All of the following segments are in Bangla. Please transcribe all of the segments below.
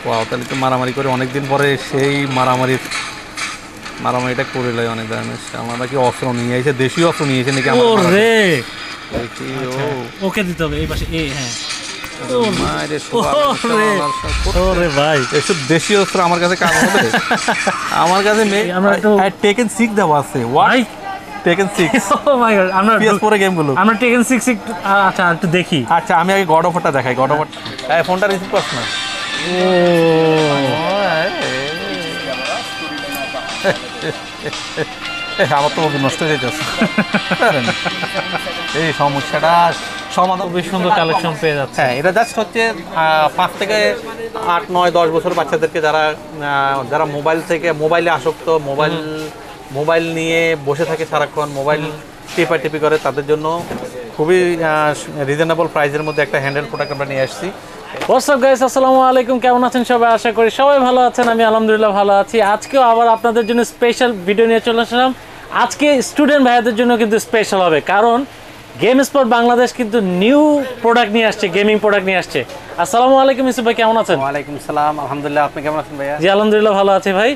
ওয়াও, তাহলে তো মারামারি করে অনেকদিন পরে সেই মারামারিটা করে লাই অনেক ধরনের। আমরা কি অস্ত্র নিয়ে এসে, দেশীয় অস্ত্র নিয়ে এসে নাকি? ও রে, দেখি ওকে দিতে হবে এই পাশে। হ্যাঁ, ওরে ভাই, এসব দেশীয় অস্ত্র আমার কাছে কাজ হবে? আমার কাছে টেকেন 6 দেওয়া আছে। Why taken 6? Oh my god, আমরা PS4 এর গেমগুলো। আমরা টেকেন 6 আচ্ছা একটু দেখি। আচ্ছা, আমি আগে গড অফ ওয়ারটা দেখাই। গড অফ ওয়ার, এই ফোনটা রিসিভ করছ না? ও আমার তো মুভি নষ্ট হয়ে যাচ্ছে। এই সমস্যাটা সমাধান। খুবই সুন্দর কালেকশন পেয়ে যাচ্ছে। হ্যাঁ, এটা জাস্ট হচ্ছে 5 থেকে 8, 9, 10 বছর বাচ্চাদেরকে যারা মোবাইলে আসক্ত, মোবাইল নিয়ে বসে থাকে সারাক্ষণ, মোবাইল টিপি করে, তাদের জন্য খুবই রিজনেবল প্রাইসের মধ্যে একটা হ্যান্ডেল প্রোডাক্ট আমরা নিয়ে আসছি। হোয়াটসঅ্যাপ গাইস, আসসালামু আলাইকুম। কেমন আছেন সবাই? আশা করি সবাই ভালো আছেন। আমি আলহামদুলিল্লাহ ভালো আছি। আজকেও আবার আপনাদের জন্য স্পেশাল ভিডিও নিয়ে চলে আসলাম। আজকে স্টুডেন্ট ভাইয়াদের জন্য কিন্তু স্পেশাল হবে, কারণ গেম স্পট বাংলাদেশ কিন্তু নিউ প্রোডাক্ট নিয়ে আসছে, গেমিং প্রোডাক্ট নিয়ে আসছে। আসসালামু আলাইকুম ইউসুফ ভাই, কেমন আছেন? ওয়ালাইকুম সালাম, আলহামদুলিল্লাহ। আপনি কেমন আছেন ভাইয়া? জি আলহামদুলিল্লাহ ভালো আছি ভাই।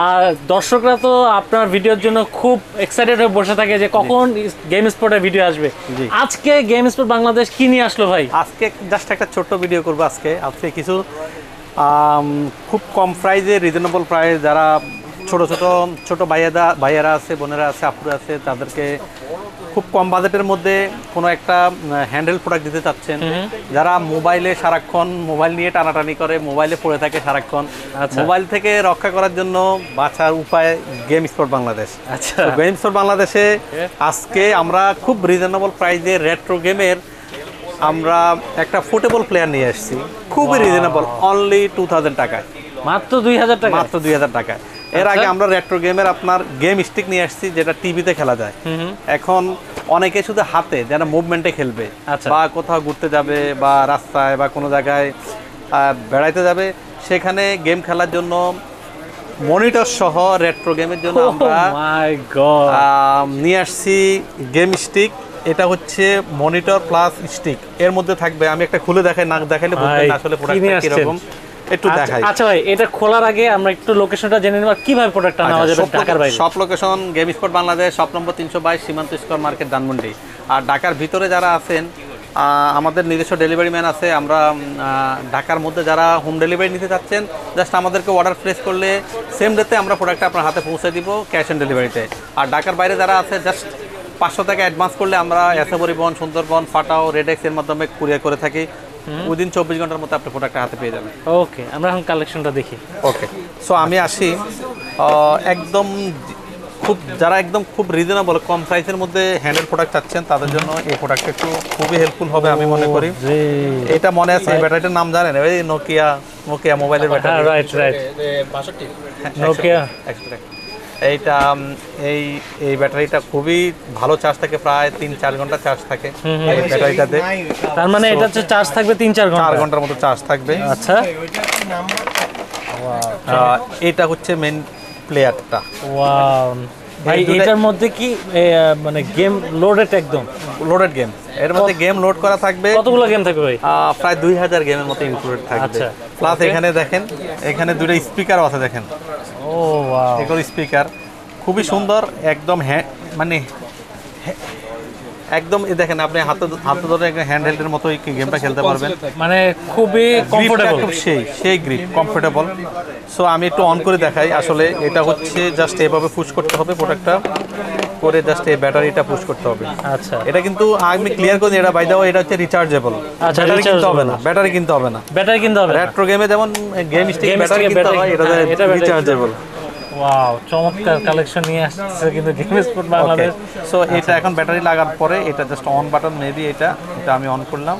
আর দর্শকরা তো আপনার ভিডিওর জন্য খুব এক্সাইটেড হয়ে বসে থাকে যে কখন গেম স্পটের ভিডিও আসবে। আজকে গেম স্পট বাংলাদেশ কি নিয়ে আসলো ভাই? আজকে জাস্ট একটা ছোট্ট ভিডিও করবো। আজকে কিছু খুব কম প্রাইসে, রিজনেবল প্রাইস, যারা ছোট ভাইয়েরা আছে, বোনেরা আছে, আপুরা আছে, তাদেরকে খুব কম বাজেটের মধ্যে কোনো একটা হ্যান্ডেল প্রোডাক্ট দিতে চাচ্ছেন, যারা মোবাইলে সারাক্ষণ মোবাইল নিয়ে টানাটানি করে, মোবাইলে পড়ে থাকে সারাক্ষণ, মোবাইল থেকে রক্ষা করার জন্য বাঁচার উপায় গেম স্পট বাংলাদেশ। আচ্ছা, গেম স্পট বাংলাদেশে আজকে আমরা খুব রিজনেবল প্রাইসে রেট্রো গেমের আমরা একটা পোর্টেবল প্লেয়ার নিয়ে আসছি, খুবই রিজনেবল, অনলি 2000 টাকায়, মাত্র 2000 টাকা, মাত্র 2000 টাকায়। এর আগে আমরা রেট্রো গেমের আপনার গেম স্টিক নিয়ে আসছি, যেটা টিভিতে খেলা যায়। এখন অনেকে শুধু হাতে, যারা মুভমেন্টে খেলবে বা কোথাও ঘুরতে যাবে বা রাস্তায় বা কোনো জায়গায় বেড়াইতে যাবে, সেখানে গেম খেলার জন্য মনিটর সহ রেট্রো গেমের জন্য আমরা নিয়ে আসছি গেম স্টিক। এটা হচ্ছে মনিটর প্লাস স্টিক, এর মধ্যে থাকবে, আমি একটা খুলে দেখাই, না দেখাইলে বুঝবেন না আসলে প্রোডাক্টটা কিরকম, একটু দেখাই। আচ্ছা ভাই, এটা খোলার আগে আমরা একটু লোকেশনটা জেনে নেব, কিভাবে প্রোডাক্টটা নেওয়া যাবে ঢাকার বাইরে? সব location game spot Bangladesh, shop number 322, সীমান্ত স্কয়ার মার্কেট, ধানমন্ডি। আর ঢাকার ভিতরে যারা আছেন, আমাদের নিজস্ব ডেলিভারি ম্যান আছে। আমরা ঢাকার মধ্যে যারা হোম ডেলিভারি নিতে চাচ্ছেন, জাস্ট আমাদেরকে অর্ডার প্লেস করলে সেম ডেতে আমরা প্রোডাক্টটা আপনার হাতে পৌঁছে দিব, ক্যাশ অন ডেলিভারিতে। আর ঢাকার বাইরে যারা আছে, জাস্ট 500 টাকা অ্যাডভান্স করলে আমরা এসএ পরিবহন, সুন্দরবন, ফাটাও, রেডেক্স এর মাধ্যমে কুরিয়ার করে থাকি। উইদিন 24 ঘন্টার মধ্যে আপনি প্রোডাক্টটা হাতে পেয়ে যাবেন। ওকে, আমরা এখন কালেকশনটা দেখি। ওকে, সো আমি আসি একদম যারা একদম খুব রিজনেবল কম প্রাইসের মধ্যে হ্যান্ডেল প্রোডাক্ট চাচ্ছেন, তাদের জন্য এই প্রোডাক্টটা একটু খুবই হেল্পফুল হবে আমি মনে করি। এটা মনে আছে, এই ব্যাটারিটার নাম জানেন? ওই নোকিয়া মোবাইলের ব্যাটারি। Right, 62 Nokia. এইটা এই ব্যাটারিটা খুবই ভালো চার্জ থাকে, প্রায় 3-4 ঘন্টা চার্জ থাকে এই ব্যাটারিটাতে। তার মানে এটা হচ্ছে চার্জ থাকবে 3-4 ঘন্টা, 4 ঘন্টার মতো চার্জ থাকবে। আচ্ছা, এটা হচ্ছে মেন প্লেয়ারটা। ওয়াও ভাই, এটার মধ্যে কি মানে গেম লোডেড, একদম লোডেড গেম, এর মধ্যে গেম লোড করা থাকবে। কতগুলো গেম থাকবে ভাই? প্রায় 2000 গেমের মতো ইনক্লুডেড থাকবে। প্লাস এখানে দেখেন, এখানে দুটো স্পিকারও আছে, দেখেন। ও ওয়াও, এগুলো স্পিকার খুবই সুন্দর, একদম মানে একদম দেখেন, আপনি হাতে ধরে হ্যান্ডহেল্ডের মতো গেমটা খেলতে পারবেন, মানে খুবই কমফোর্টেবল, সেই গ্রিপ কমফোর্টেবল। সো আমি একটু অন করে দেখাই। আসলে এটা হচ্ছে জাস্ট এভাবে পুশ করতে হবে, প্রোডাক্টটা করে জাস্ট এই ব্যাটারিটা পুশ করতে হবে। আচ্ছা, এটা কিন্তু আমি ক্লিয়ার করে দিই, এটা বাই দ্য ওয়ে, এটা হচ্ছে রিচার্জেবল। আচ্ছা, ব্যাটারি কিনতে হবে না, ব্যাটারি কিনতে হবে না, ব্যাটারি কিনতে হবে না। রেট্রো গেমে যেমন গেম স্টিক ব্যাটারি কিনতে হয়, এটা রিচার্জেবল। ওয়াও, চমৎকার কালেকশন নিয়ে আসছে কিন্তু গেম স্পট বাংলাদেশ। সো এটা এখন ব্যাটারি লাগার পরে এটা জাস্ট অন বাটন, মেবি এটা আমি অন করলাম।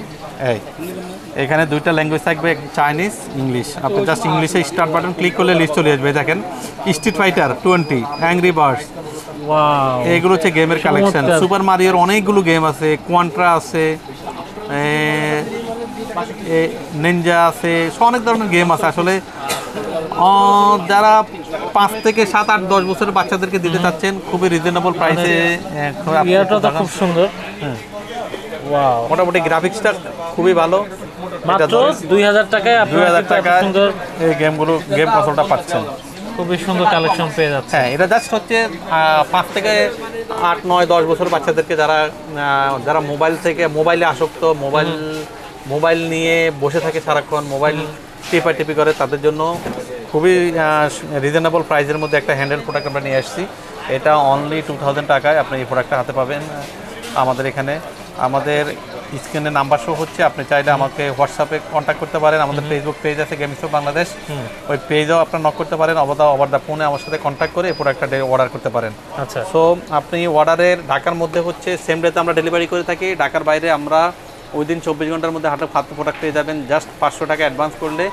এখানে দুইটা ল্যাঙ্গুয়েজ থাকবে, চাইনিজ, ইংলিশ। আপনি জাস্ট ইংলিশে স্টার্ট বাটন ক্লিক করলে লিস্ট চলে আসবে। দেখেন, street fighter 20, angry birds, wow, এগুলো হচ্ছে গেমের কালেকশন। সুপার মারিওর অনেকগুলো গেম আছে, কোয়ান্ট্রা আছে, নিনজা আছে, অনেক ধরনের গেম আছে। আসলে যারা 5 থেকে 7, 8, 10 বছরের বাচ্চাদেরকে দিতে চাচ্ছেন, খুবই রিজনেবল প্রাইসে। এটা তো খুব সুন্দর। ওয়াও, মোটামুটি গ্রাফিক্সটা খুবই ভালো। মাত্র 2000 টাকায় আপনারা 2000 কিন্তু এত টাকায় সুন্দর এই গেম কনসোলটা পাচ্ছেন। খুবই সুন্দর কালেকশন পেয়ে যাচ্ছে। হ্যাঁ, এটা জাস্ট হচ্ছে 5 থেকে 8, 9, 10 বছর বাচ্চাদেরকে যারা মোবাইলে আসক্ত, মোবাইল নিয়ে বসে থাকে সারাক্ষণ, মোবাইল টিপি করে, তাদের জন্য খুবই রিজনেবল প্রাইসের মধ্যে একটা হ্যান্ডেল প্রোডাক্ট আমরা নিয়ে আসছি। এটা অনলি 2000 টাকায় আপনি এই প্রোডাক্টটা হাতে পাবেন আমাদের এখানে। আমাদের স্ক্রিনে নাম্বার শো হচ্ছে, আপনি চাইলে আমাকে হোয়াটসঅ্যাপে কন্ট্যাক্ট করতে পারেন। আমাদের ফেসবুক পেজ আছে গেম স্টক বাংলাদেশ, ওই পেজেও আপনার নক করতে পারেন, ওভার দ্য ফোনে আমার সাথে কন্ট্যাক্ট করে এই প্রোডাক্টটা অর্ডার করতে পারেন। আচ্ছা, সো আপনি অর্ডারের ঢাকার মধ্যে হচ্ছে সেম ডেতে আমরা ডেলিভারি করে থাকি। ঢাকার বাইরে আমরা উইদিন 24 ঘন্টার মধ্যে হাতে প্রোডাক্ট পেয়ে যাবেন। জাস্ট 500 টাকা অ্যাডভান্স করলে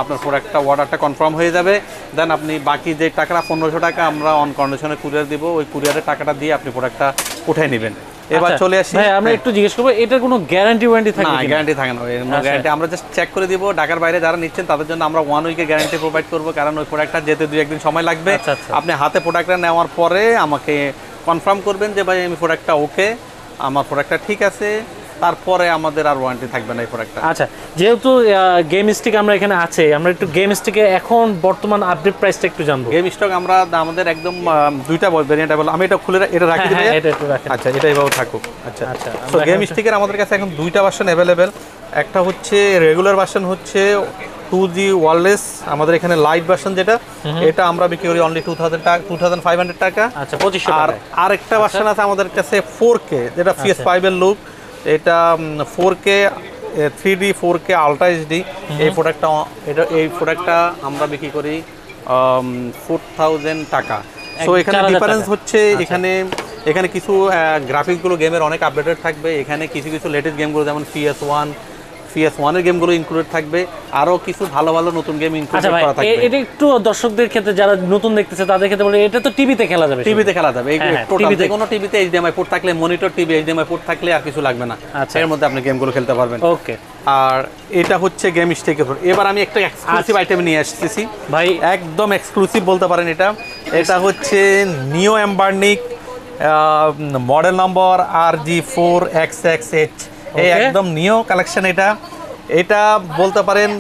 আপনার প্রোডাক্টটা অর্ডারটা কনফার্ম হয়ে যাবে। দেন আপনি বাকি যে টাকাটা 1500 টাকা আমরা অন কন্ডিশনে কুরিয়ার দিব, ওই কুরিয়ারের টাকাটা দিয়ে আপনি প্রোডাক্টটা উঠাই নেবেন। এবার চলে আসি, ভাই আমরা একটু জিজ্ঞেস করবো, এটার কোনো গ্যারান্টি ওয়ারেন্টি থাকে না? কিনা? গ্যারান্টি থাকে না, গ্যারান্টি আমরা জাস্ট চেক করে দিব। ঢাকার বাইরে যারা নিচ্ছেন তাদের জন্য আমরা 1 উইকের গ্যারান্টি প্রোভাইড করবো, কারণ ওই প্রোডাক্টটা যেতে 2-1 দিন সময় লাগবে। আপনি হাতে প্রোডাক্টটা নেওয়ার পরে আমাকে কনফার্ম করবেন যে ভাই আমি প্রোডাক্টটা ওকে, আমার প্রোডাক্টটা ঠিক আছে, তারপরে আমাদের আর ওয়ারেন্টি থাকবে না এই প্রোডাক্টটা। আচ্ছা, যেহেতু গেম স্টিক আমরা এখানে আছে, আমরা একটু গেম স্টিকে এখন বর্তমান আপডেট প্রাইসটা একটু জানবো। গেম স্টক আমরা আমাদের একদম দুইটা ভেরিয়েন্ট अवेलेबल। আমি এটা খুলে এটা রাখি দিই, এটা একটু রাখেন। আচ্ছা, এটা এইভাবে থাকুক। আচ্ছা, আচ্ছা, সো গেম স্টিকের আমাদের কাছে এখন দুইটা ভার্সন अवेलेबल। একটা হচ্ছে রেগুলার ভার্সন, হচ্ছে 2G ওয়্যারলেস। আমাদের এখানে লাইট ভার্সন যেটা, এটা আমরা বিক্রি করি অনলি 2500 টাকা। আচ্ছা, 2500 আর আরেকটা ভার্সন আছে আমাদের কাছে 4K, যেটা PS5 এর লুক। এটা 4K 3D 4K ultra HD. এই প্রোডাক্টটা আমরা বিক্রি করি 4000 টাকা। সো এখানে ডিফারেন্স হচ্ছে, এখানে কিছু গ্রাফিক্সগুলো গেমের অনেক আপডেটেড থাকবে। এখানে কিছু লেটেস্ট গেমগুলো যেমন PS1 এর গেমগুলো ইনক্লুডেড থাকবে, আরো কিছু ভালো নতুন গেম ইনক্লুড করা থাকবে। এটা একটু দর্শকদের ক্ষেত্রে যারা নতুন দেখতেছে তাদের ক্ষেত্রে বলে, এটা তো টিভিতে খেলা যাবে। টিভিতে খেলা যাবে, টোটাল যে কোনো টিভিতে HDMI পোর্ট থাকলে, মনিটর টিভি HDMI পোর্ট থাকলে আর কিছু লাগবে না, এর মধ্যে আপনি গেমগুলো খেলতে পারবেন। ওকে, আর এটা হচ্ছে গেম স্টিকের। এবার আমি একটা এক্সক্লুসিভ আইটেম নিয়ে আসতেছি ভাই, একদম এক্সক্লুসিভ বলতে পারেন। এটা হচ্ছে নিও এম্বার্নিক মডেল নম্বর RG4XXH। এই একদম নিও কালেকশন। এটা বলতে পারেন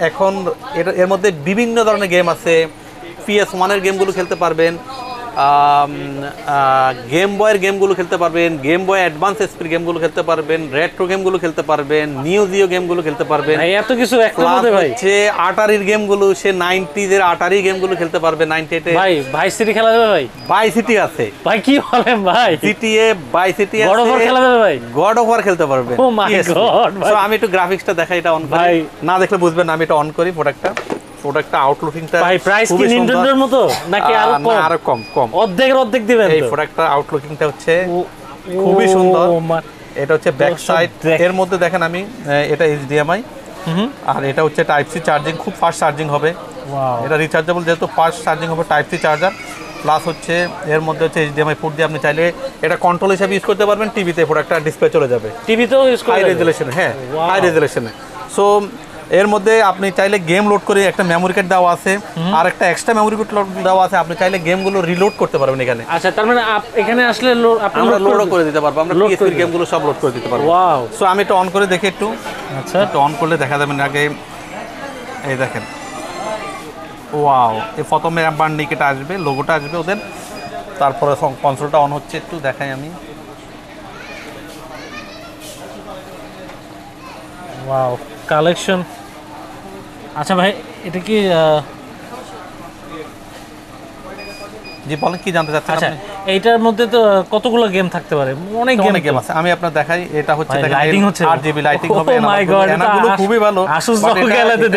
এখন এর মধ্যে বিভিন্ন ধরনের গেম আছে। PS1 এর গেমগুলো খেলতে পারবেন, গেম বয়ের গেমগুলো খেলতে পারবেন, গেম বয় অ্যাডভান্স এসপির গেমগুলো খেলতে পারবেন, রেট্রো গেমগুলো খেলতে পারবেন, নিও জিও গেমগুলো খেলতে পারবেন। এত কিছু একসাথে ভাই, হচ্ছে আটারির গেমগুলো, সে 90s এর আটারি গেমগুলো খেলতে পারবে। 98 এ ভাই সিটি খেলা যাবে ভাই, বাই সিটি আছে। ভাই কি বলেন ভাই, GTA বাই সিটি আছে, গড অফ ওয়ার খেলা যাবে ভাই, গড অফ ওয়ার খেলতে পারবে। ও মাই গড ভাই। সো আমি একটু গ্রাফিক্সটা দেখাই, এটা অন করি, না দেখলে বুঝবেন না। আমি এটা অন করি প্রোডাক্টটা আউটলুকিংটা। ভাই প্রাইস কি নিনটেন্ডোর মতো নাকি আরো কম? অর্ধেক দিবেন তো? এই প্রোডাক্টটা আউটলুকিংটা হচ্ছে খুবই সুন্দর। এটা হচ্ছে ব্যাক সাইড। এর মধ্যে দেখেন আমি এটা HDMI, আর এটা হচ্ছে টাইপ সি চার্জিং, খুব ফাস্ট চার্জিং হবে। এটা রিচার্জেবল, যেহেতু ফাস্ট চার্জিং হবে, টাইপ সি চার্জার। প্লাস হচ্ছে এর মধ্যে হচ্ছে HDMI পোর্ট দিয়ে আপনি চাইলে এটা কন্ট্রোল হিসেবে ইউজ করতে পারবেন। টিভিতে প্রোডাক্টটা ডিসপ্লে চলে যাবে, টিভিতেও ইউজ করা হাই রেজুলেশনে। হ্যাঁ, হাই রেজুলেশনে। সো এর মধ্যে আপনি চাইলে গেম লোড করে, একটা মেমোরি কার্ড দেওয়া আছে, আর একটা এক্সট্রা মেমোরি কার্ড দেওয়া আছে। আপনি চাইলে গেমগুলো রিলোড করতে পারবেন এখানে। আচ্ছা, তার মানে এখানে আসলে আমরা লোডও করে দিতে পারবো, আমরা PS এর গেমগুলো সব লোড করে দিতে পারবো। ওয়াও। সো আমি এটা অন করে দেখি একটু। আচ্ছা, একটু অন করলে দেখা যাবে না। আগে এই দেখেন, ওয়াও, এই প্রথমে এম্বার্নিক এটা আসবে, লোগোটা আসবে ওদের, তারপরে কনসোলটা অন হচ্ছে। একটু দেখাই আমি। Wow, collection. আচ্ছা ভাই, এটা কি জি বলেন, কি জানতে চাচ্ছেন? আচ্ছা, এইটার মধ্যে তো কতগুলো গেম থাকতে পারে? অনেক গেম আছে। আমি আপনার দেখাই। এটা হচ্ছে লাইটিং হচ্ছে, RGB লাইটিং হবে। ও মাই গড, এনাগুলো খুবই ভালো।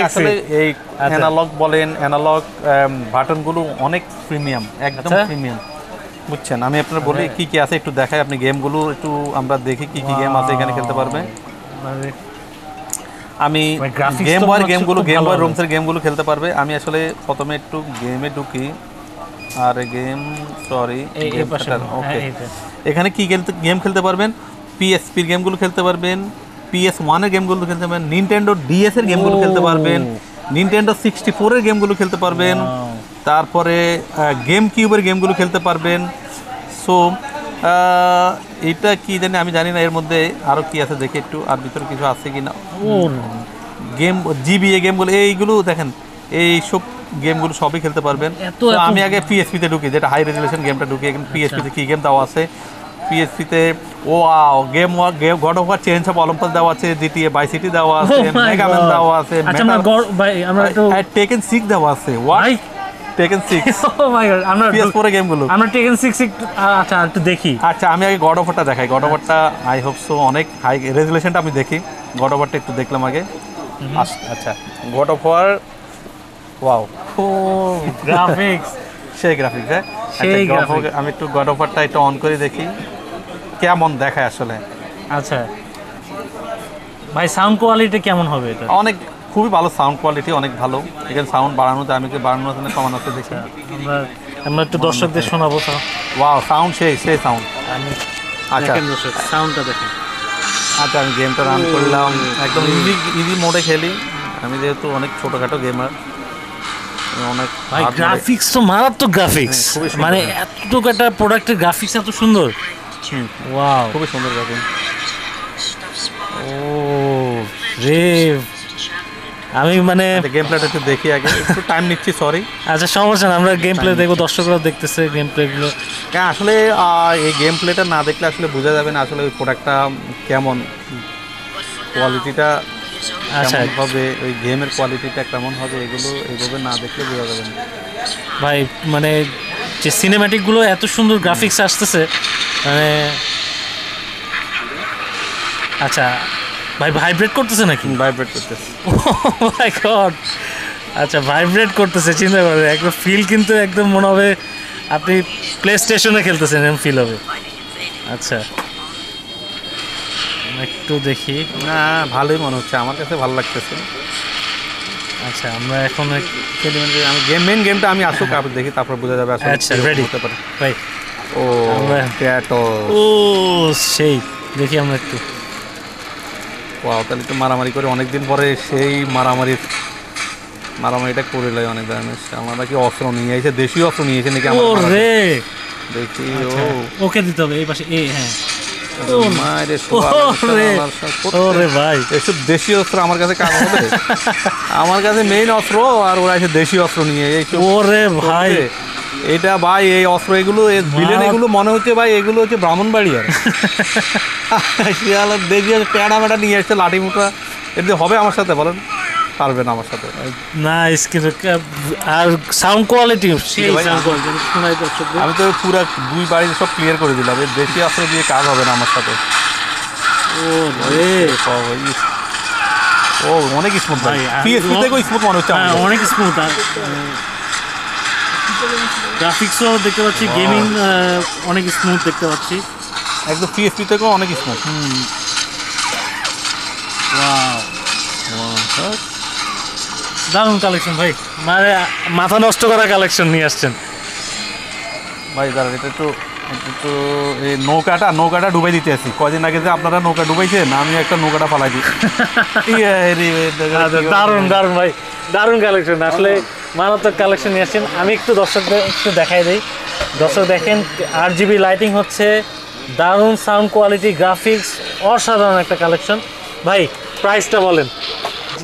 আসলে এই অ্যানালগ বলেন, অ্যানালগ বাটনগুলো অনেক প্রিমিয়াম, একদম প্রিমিয়াম, বুঝছেন? আমি আপনার বলি কি কি আছে একটু দেখাই। আপনি গেমগুলো একটু আমরা দেখি কি কি গেম আছে এখানে খেলতে পারবে। আমি গেম বয়ের রুমসের গেমগুলো খেলতে পারবে। আমি আসলে প্রথমে একটু গেমে ঢুকি। আর সরি, ওকে, এখানে কি গেম খেলতে পারবেন? PSPর গেমগুলো খেলতে পারবেন, PS1 এর গেমগুলো খেলতে পারবেন, নিনটেন্ডো DS এর গেমগুলো খেলতে পারবেন, নিনটেন্ডো 64 এর গেমগুলো খেলতে পারবেন, তারপরে গেম কিউবের গেমগুলো খেলতে পারবেন। সো এটা কি জানি, আমি জানি না। এর মধ্যে আরো কি আছে দেখি একটু, আর ভিতরে কিছু আছে কিনা। গেম জিবিএ গেমগুলো এইগুলো দেখেন, এইসব গেমগুলো সবই খেলতে পারবেন। তো আমি আগে পিএসপিতে ঢুকি, যেটা হাই রেজুলেশন গেমটা ঢুকি। এখন পিএসপিতে কী গেম দেওয়া আছে, পিএসপিতে game god of war chains of Olympus দেওয়া আছে, জিটিএ বাই সিটি দেওয়া আছে, মেগাম্যান দেওয়া আছে, টেকেন 6 দেওয়া আছে। টেকেন 6 ও মাই গড, আমরা PS4 গেমগুলো, আমরা টেকেন 6 একটু আচ্ছা একটু দেখি। আচ্ছা আমি আগে গড অফ ওয়ারটা দেখাই। গড অফ ওয়ারটা আই হোপ সো অনেক হাই রেজুলেশনটা আমি দেখি। গড অফ ওয়ারটা একটু দেখলাম আগে। আচ্ছা god of war, wow, oh graphics, সেই গ্রাফিক্স। হ্যাঁ আমি একটু গড অফ ওয়ারটা একটু অন করে দেখি কেমন দেখায় আসলে। আচ্ছা ভাই সাউন্ড কোয়ালিটি কেমন হবে এটা? অনেক খুবই ভালো সাউন্ড কোয়ালিটি, অনেক ভালো। এখানে সাউন্ড বাড়ানো যায়, আমি কি বাড়ানো আছে না কমানো আছে দেখি। আমরা একটু দর্শকদের শোনাবো। ওয়াও সাউন্ড সেই সাউন্ড। আচ্ছা দর্শক সাউন্ডটা দেখেন। আচ্ছা আমি গেমটা রান করলাম, একদম ইজি মোডে খেলি আমি, যেহেতু অনেক ছোটোখাটো গেমার। অনেক ভাই গ্রাফিক্স তো মারাত্মক গ্রাফিক্স, মানে এতটুকু একটা প্রোডাক্টের গ্রাফিক্স এত সুন্দর। ওয়াও খুবই সুন্দর গ্রাফিক্স। ও রে, আমি মানে গেম প্লেটা একটু দেখি আগে, একটু টাইম নিচ্ছি, সরি। আচ্ছা সমস্যা না, আমরা গেম প্লে দেখবো, দর্শকরাও দেখতেছে গেম প্লেগুলো। হ্যাঁ আসলে এই গেম প্লেটা না দেখলে আসলে বোঝা যাবে না আসলে ওই প্রোডাক্টটা কেমন, কোয়ালিটিটা কেমন হবে, ওই গেমের কোয়ালিটিটা কেমন হবে, এগুলো এইভাবে না দেখলে বোঝা যাবে না ভাই। মানে যে সিনেম্যাটিকগুলো এত সুন্দর গ্রাফিক্স আসতেছে মানে। আচ্ছা ভাই ভাইব্রেট করতেছে নাকি? ভাইব্রেট করতেছে। ও মাই গড, আচ্ছা ভাইব্রেট করতেছে, চিন্তা করে একদম ফিল কিন্তু একদম মনে হবে আপনি প্লে স্টেশনে খেলতেছেন এরকম ফিল হবে। আচ্ছা একটু দেখি। না ভালোই মনে হচ্ছে, আমার কাছে ভালো লাগতেছে। আচ্ছা আমরা এখন আমি মেন গেমটা আমি আসুক আপনি দেখি, তারপর বোঝা যাবে আসলে। আচ্ছা রেডি হতে পারে ভাই। ও ও সেই দেখি আমরা একটু। ওয়াও তাহলে তো মারামারি করে অনেকদিন পরে সেই মারামারিটা করে লাই অনেক ধরনের। আমরা কি অস্ত্র নিয়ে এসে, দেশীয় অস্ত্র নিয়ে এসে নাকি? ও রে দেখি ওকে দিতে হবে এই পাশে, এই হ্যাঁ ভাই এসব দেশীয় অস্ত্র আমার কাছে কাজ হবে? আমার কাছে মেইন অস্ত্র, আর ওরা এসে দেশীয় অস্ত্র নিয়ে এইসব। ওরে ভাই এটা ভাই এই অস্ত্র এগুলো বিলেন, এগুলো মনে হচ্ছে ভাই এগুলো হচ্ছে ব্রাহ্মণবাড়িয়ার শিয়াল দেশীয় প্যাড়া ম্যাডা নিয়ে এসছে, লাঠি মুঠা। এটা হবে আমার সাথে? বলেন পারবে না আমার সাথে। না আর সাউন্ড কোয়ালিটি, আমি তো পুরো দুই বাড়ি সব ক্লিয়ার করে দিলাম। এই দেশি অস্ত্র দিয়ে কাজ হবে না আমার সাথে। ও অনেক স্মুথ ভাই, পিএসপি থেকেও স্মুথ মনে হচ্ছে। অনেক স্মুথ, গ্রাফিক্সও দেখতে পাচ্ছি, গেমিং অনেক স্মুথ দেখতে পাচ্ছি, একদম পিএসপি থেকেও অনেক স্মুথ। দারুণ কালেকশন ভাই, মানে মাথা নষ্ট করা কালেকশন নিয়ে আসছেন ভাই। দাঁড়ান এটা একটু এই নৌকাটা ডুবাই দিতে আসি। কদিন আগে যে আপনারা নৌকা ডুবাইছেন, আমি একটা নৌকাটা ফালাই দিই। দারুণ দারুণ ভাই, দারুণ কালেকশন, আসলে মারাত্মক কালেকশন নিয়ে আসছেন। আমি একটু দর্শকদের একটু দেখাই দিই। দর্শক দেখেন 8GB লাইটিং হচ্ছে, দারুণ সাউন্ড কোয়ালিটি, গ্রাফিক্স অসাধারণ একটা কালেকশন। ভাই প্রাইসটা বলেন।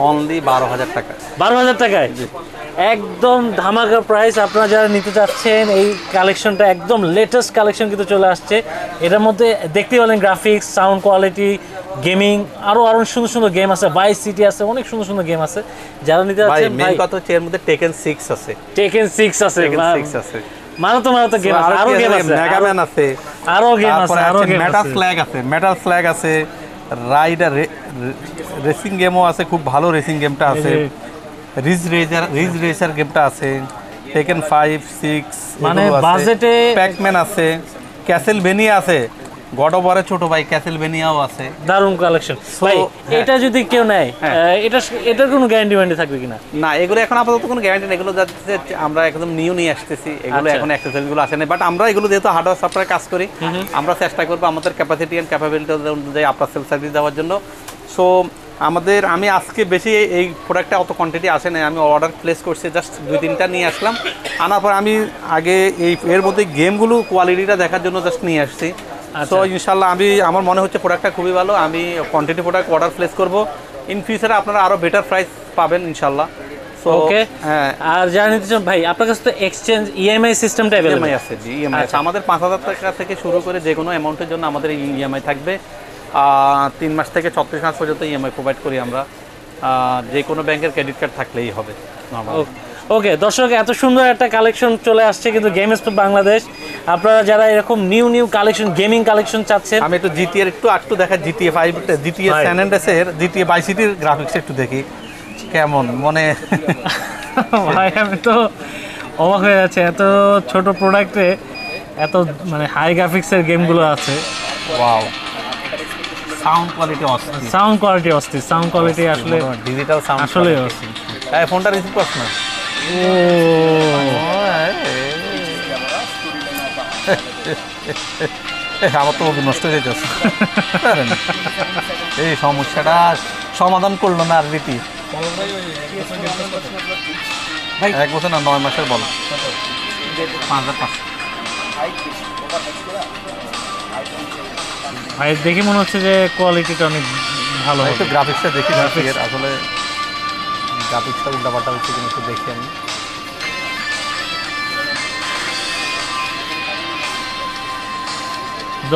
অনলি 12,000 টাকা। 12,000 টাকায় একদম ধামাকা প্রাইস। আপনারা যারা নিতে চাচ্ছেন এই কালেকশনটা, একদম লেটেস্ট কালেকশন কিন্তু চলে আসছে। এটার মধ্যে দেখতেই পেলেন গ্রাফিক্স, সাউন্ড কোয়ালিটি, গেমিং, আরো সুন্দর সুন্দর গেম আছে, ভাইস সিটি আছে, অনেক সুন্দর সুন্দর গেম আছে। যারা নিতে চাচ্ছেন মেইন কথা হচ্ছে এর মধ্যে টেকেন 6 আছে। টেকেন 6 আছে, মারাত্মক গেম আছে, আরো গেম আছে, মেগাম্যান আছে, আরো গেম আছে, আরো গেম আছে, মেটাল ফ্ল্যাগ আছে, রাইডার রেসিং গেমও আছে, খুব ভালো রেসিং গেমটা আছে, রিজ রেসার গেমটা আছে, টেকেন 5, 6 মানে বাজেটে, প্যাকম্যান আছে, ক্যাসেলভেনিয়া আছে, গড অফ ওয়ারের ছোট ভাই ক্যাসেলভেনিয়াও আছে। দারুণ কালেকশন ভাই। এটা যদি কেউ নেয়, এটার কোনো গ্যারান্টি ওয়ারেন্টি থাকবে কিনা? না, এগুলো এখন আপাতত কোনো গ্যারান্টি নেই। এগুলো যাচ্ছে আমরা একদম নিউ নিয়ে আসতেছি, এগুলো এখন অ্যাক্সেসরিজগুলো আসে না। বাট আমরা এগুলো যেহেতু হার্ডওয়্যার সফটওয়্যার কাজ করি, আমরা চেষ্টা করবো আমাদের ক্যাপাসিটি অ্যান্ড ক্যাপাবিলিটি অনুযায়ী আপনার সেল সার্ভিস দেওয়ার জন্য। সো আমি আজকে বেশি এই প্রোডাক্টটা অত কোয়ান্টিটি আসে না, আমি অর্ডার প্লেস করছি, জাস্ট 2-3টা নিয়ে আসলাম। আনার পর আমি আগে এর মধ্যে গেমগুলো কোয়ালিটিটা দেখার জন্য জাস্ট নিয়ে আসছি। তো ইনশাল্লাহ আমার মনে হচ্ছে প্রোডাক্টটা খুবই ভালো। আমি কোয়ান্টিটি প্রোডাক্ট অর্ডার প্লেস করবো, ইন ফিউচারে আপনারা আরো বেটার প্রাইস পাবেন ইনশাআল্লাহ। ওকে, হ্যাঁ। আর যারা নিতে চান ভাই আপনার কাছে তো এক্সচেঞ্জ ইএমআই সিস্টেমটা अवेलेबल ইএমআই আছে, জি ইএমআই আছে আমাদের 5000 টাকা থেকে শুরু করে যে কোনো অ্যামাউন্টের জন্য আমাদের ইএমআই থাকবে। 3 মাস থেকে 36 মাস পর্যন্ত ইএমআই প্রোভাইড করি আমরা। যে কোনো ব্যাংকের ক্রেডিট কার্ড থাকলেই হবে। ওকে দর্শক, এত সুন্দর একটা কালেকশন চলে আসছে কিন্তু গেম স্পট বাংলাদেশ। আপনারা যারা এরকম নিউ কালেকশন গেমিং কালেকশন চাচ্ছেন, আমি একটু জিটিএর একটু দেখা, জিটিএ 5 জিটিএ স্যান অ্যান্ড্রেসের জিটিএ বাই সিটির গ্রাফিক্স একটু দেখি কেমন মনে। ভাই আমি তো অবাক হয়ে যাচ্ছে, এত ছোট প্রোডাক্টে এত মানে হাই গ্রাফিক্সের গেমগুলো আছে। ওয়াও, সাউন্ড কোয়ালিটি অস্থির, সাউন্ড কোয়ালিটি আসলে ডিজিটাল সাউন্ড আসলে অস্থির। এই ফোনটা রিসিভ করছ না? ও আমার তো নষ্ট হয়ে যাচ্ছে। এই সমস্যাটা সমাধান করলো না আর রীতি। 1 বছর না 9 মাসের বলো, 5500। ভাই দেখে মনে হচ্ছে যে কোয়ালিটিটা অনেক ভালো হবে। একটু গ্রাফিক্সটা দেখি, আসলে গ্রাফিক্সটা উল্টাপাল্টা হচ্ছে কিনা একটু দেখি আমি।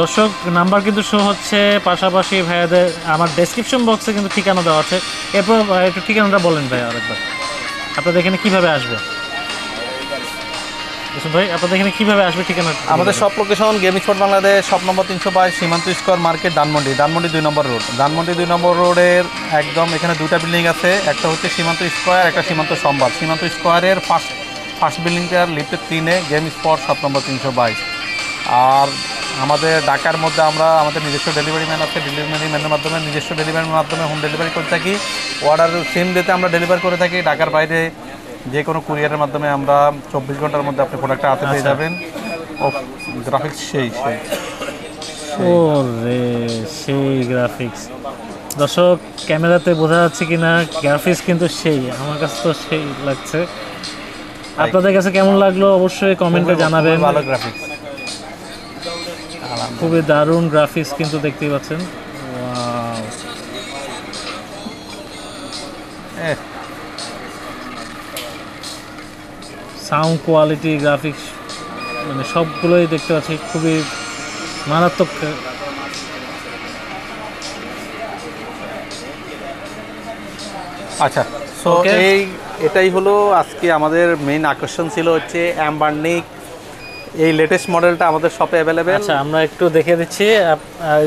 দর্শক নাম্বার কিন্তু শো হচ্ছে, পাশাপাশি ভাইয়াদের আমার ডেসক্রিপশন বক্সে কিন্তু ঠিকানা দেওয়া আছে। এরপর একটু ঠিকানাটা বলেন ভাই আরেকবার, আপনাদের এখানে কীভাবে আসবে? ভাই আপনাদের এখানে কীভাবে আসবে ঠিকানা? আমাদের সব location game spot Bangladesh, shop number 322 সীমান্ত স্কয়ার মার্কেট, ধানমন্ডি 2 নম্বর রোড। ধানমন্ডি 2 নম্বর রোডের একদম এখানে 2টা বিল্ডিং আছে, একটা হচ্ছে সীমান্ত স্কয়ার, একটা সীমান্ত সম্ভার। সীমান্ত স্কয়ারের ফার্স্ট বিল্ডিংটার লিফটের 3-এ গেম স্পট, শপ নম্বর 322। আর আমাদের ঢাকার মধ্যে আমরা আমাদের নিজস্ব ডেলিভারি ম্যান আছে, ডেলিভারি ম্যানের মাধ্যমে নিজস্ব ডেলিভারির মাধ্যমে হোম ডেলিভারি করে থাকি। অর্ডার সেম ডেতে আমরা ডেলিভার করে থাকি। ঢাকার বাইরে যে কোনো কুরিয়ারের মাধ্যমে আমরা 24 ঘন্টার মধ্যে আপনি প্রোডাক্টটা হাতে পেয়ে যাবেন। ও গ্রাফিক্স সেই ও রে সেই গ্রাফিক্স। দর্শক ক্যামেরাতে বোঝা যাচ্ছে কিনা, গ্রাফিক্স কিন্তু সেই, আমার কাছে তো সেই লাগছে। আপনাদের কাছে কেমন লাগলো অবশ্যই কমেন্টে জানাবেন। ভালো গ্রাফিক্স, খুবই দারুণ গ্রাফিক্স কিন্তু দেখতেই পাচ্ছেন। সাউন্ড কোয়ালিটি, গ্রাফিক্স মানে সবগুলোই দেখতে পাচ্ছি খুবই মারাত্মক। আচ্ছা, সো এটাই হলো আজকে আমাদের মেইন আকর্ষণ ছিল হচ্ছে অ্যাম্বারনিক। এই লেটেস্ট মডেলটা আমাদের শপে অ্যাভেলেবেল। আচ্ছা আমরা একটু দেখে দিচ্ছি,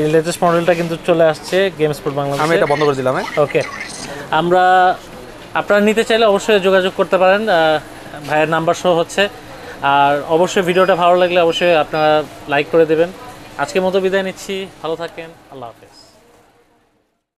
এই লেটেস্ট মডেলটা কিন্তু চলে আসছে গেম স্পট বাংলাদেশে। আমি এটা বন্ধ করে দিলাম। ওকে, আপনারা নিতে চাইলে অবশ্যই যোগাযোগ করতে পারেন, ভাইয়ের নাম্বার শো হচ্ছে। আর অবশ্যই ভিডিওটা ভালো লাগলে অবশ্যই আপনারা লাইক করে দেবেন। আজকের মতো বিদায় নিচ্ছি, ভালো থাকেন, আল্লাহ হাফেজ।